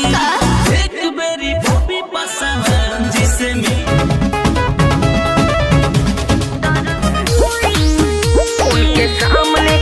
एक बेरी भूपी पसंद जिसे उनके सामने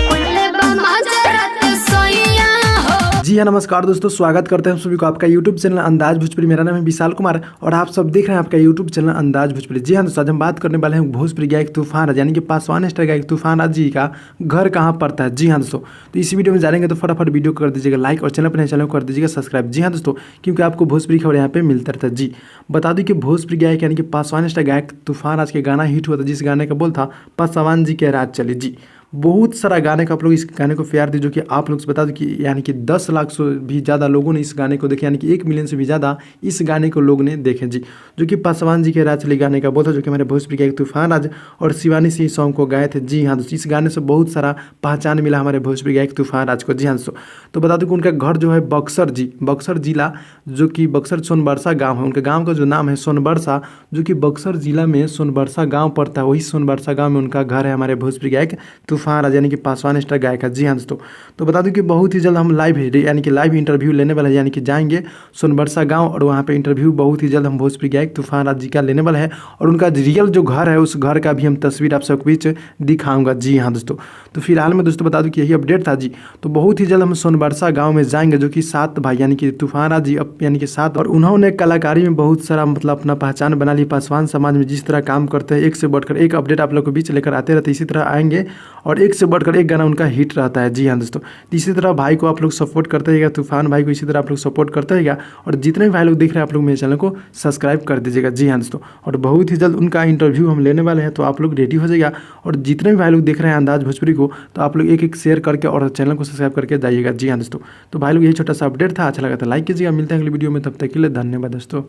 जी हाँ, नमस्कार दोस्तों, स्वागत करते हैं हम सभी को आपका यूट्यूब चैनल अंदाज भोजपुरी। मेरा नाम है विशाल कुमार और आप सब देख रहे हैं आपका यूट्यूब चैनल अंदाज भोजपुरी। जी हाँ दोस्तों, आज हम बात करने वाले हैं भोजपुरी गायक तूफान राज यानी कि पासवान स्टार गायक तूफान राज जी का घर कहाँ पड़ता है। जी हाँ दोस्तों, तो इसी वीडियो में जानेंगे तो फटाफट वीडियो कर दीजिएगा लाइक और चैनल पर नए चैनल को कर दीजिएगा सब्सक्राइब। जी हाँ दोस्तों, क्योंकि आपको भोजपुरी खबर यहाँ पे मिलता रहता है। जी बता दूँ कि भोजपुरी गायक यानी कि पासवान स्टार गायक तूफान राज के गाना हिट हुआ था, जिस गाने का बोल था पासवान जी के राज चले। जी बहुत सारा गाने का आप लोग इस गाने को प्यार दीजिए कि आप लोग से बता दो कि यानी कि 10 लाख से भी ज़्यादा लोगों ने इस गाने को देखे, यानी कि 1 मिलियन से भी ज़्यादा इस गाने को लोग ने देखे। जी जो कि पासवान जी के राज चले गाने का बोल था, जो कि हमारे भोजपुरी गायक तूफान राज और शिवानी सिंह सॉन्ग को गाए थे। जी हाँ दोस्तों, इस गाने से बहुत सारा पहचान मिला हमारे भोजपुरी गायक तूफान राज को। जी हाँ दोस्तों, तो बता दूँ कि उनका घर जो है बक्सर जिला, जो कि बक्सर सोनबरसा गाँव है। उनके गाँव का जो नाम है सोनबरसा, जो कि बक्सर जिला में सोनबरसा गाँव पड़ता है। वही सोनबरसा गाँव में उनका घर है हमारे भोजपुरी गायक तूफान राज यानी कि पासवान स्टार गायक है। जी हाँ दोस्तों, तो बता दूं कि बहुत ही जल्द हम लाइव यानी कि लाइव इंटरव्यू लेने वाले हैं, यानी कि जाएंगे सोनबरसा गांव और वहां पे इंटरव्यू बहुत ही जल्द हम भोजपुरी गायक तूफान राज जी का लेने वाला है और उनका रियल जो घर है उस घर का भी हम तस्वीर आप सबके बीच दिखाऊंगा। जी हाँ दोस्तों, तो फिलहाल में दोस्तों बता दूं कि यही अपडेट था। जी तो बहुत ही जल्द हम सोनबरसा गाँव में जाएंगे, जो कि 7 भाई यानी कि तूफान राज जी यानी कि 7, और उन्होंने कलाकारी में बहुत सारा मतलब अपना पहचान बना ली। पासवान समाज में जिस तरह काम करते हैं, एक से बढ़कर एक अपडेट आप लोग के बीच लेकर आते रहते, इसी तरह आएंगे और एक से बढ़कर एक गाना उनका हिट रहता है। जी हाँ दोस्तों, इसी तरह भाई को आप लोग सपोर्ट करते रहेगा, तूफान भाई को इसी तरह आप लोग सपोर्ट करते रहेगा और जितने भी भाई लोग देख रहे हैं आप लोग मेरे चैनल को सब्सक्राइब कर दीजिएगा। जी हाँ दोस्तों, और बहुत ही जल्द उनका इंटरव्यू हम लेने वाले हैं, तो आप लोग रेडी हो जाइएगा और जितने भी भाई लोग देख रहे हैं अंदाज भोजपुरी को, तो आप लोग एक शेयर करके और चैनल को सब्सक्राइब करके जाइएगा। जी हाँ दोस्तों, तो भाई लोग यही छोटा सा अपडेट था, अच्छा लगा था लाइक कीजिएगा। मिलते हैं अगली वीडियो में, तब तक के लिए धन्यवाद दोस्तों।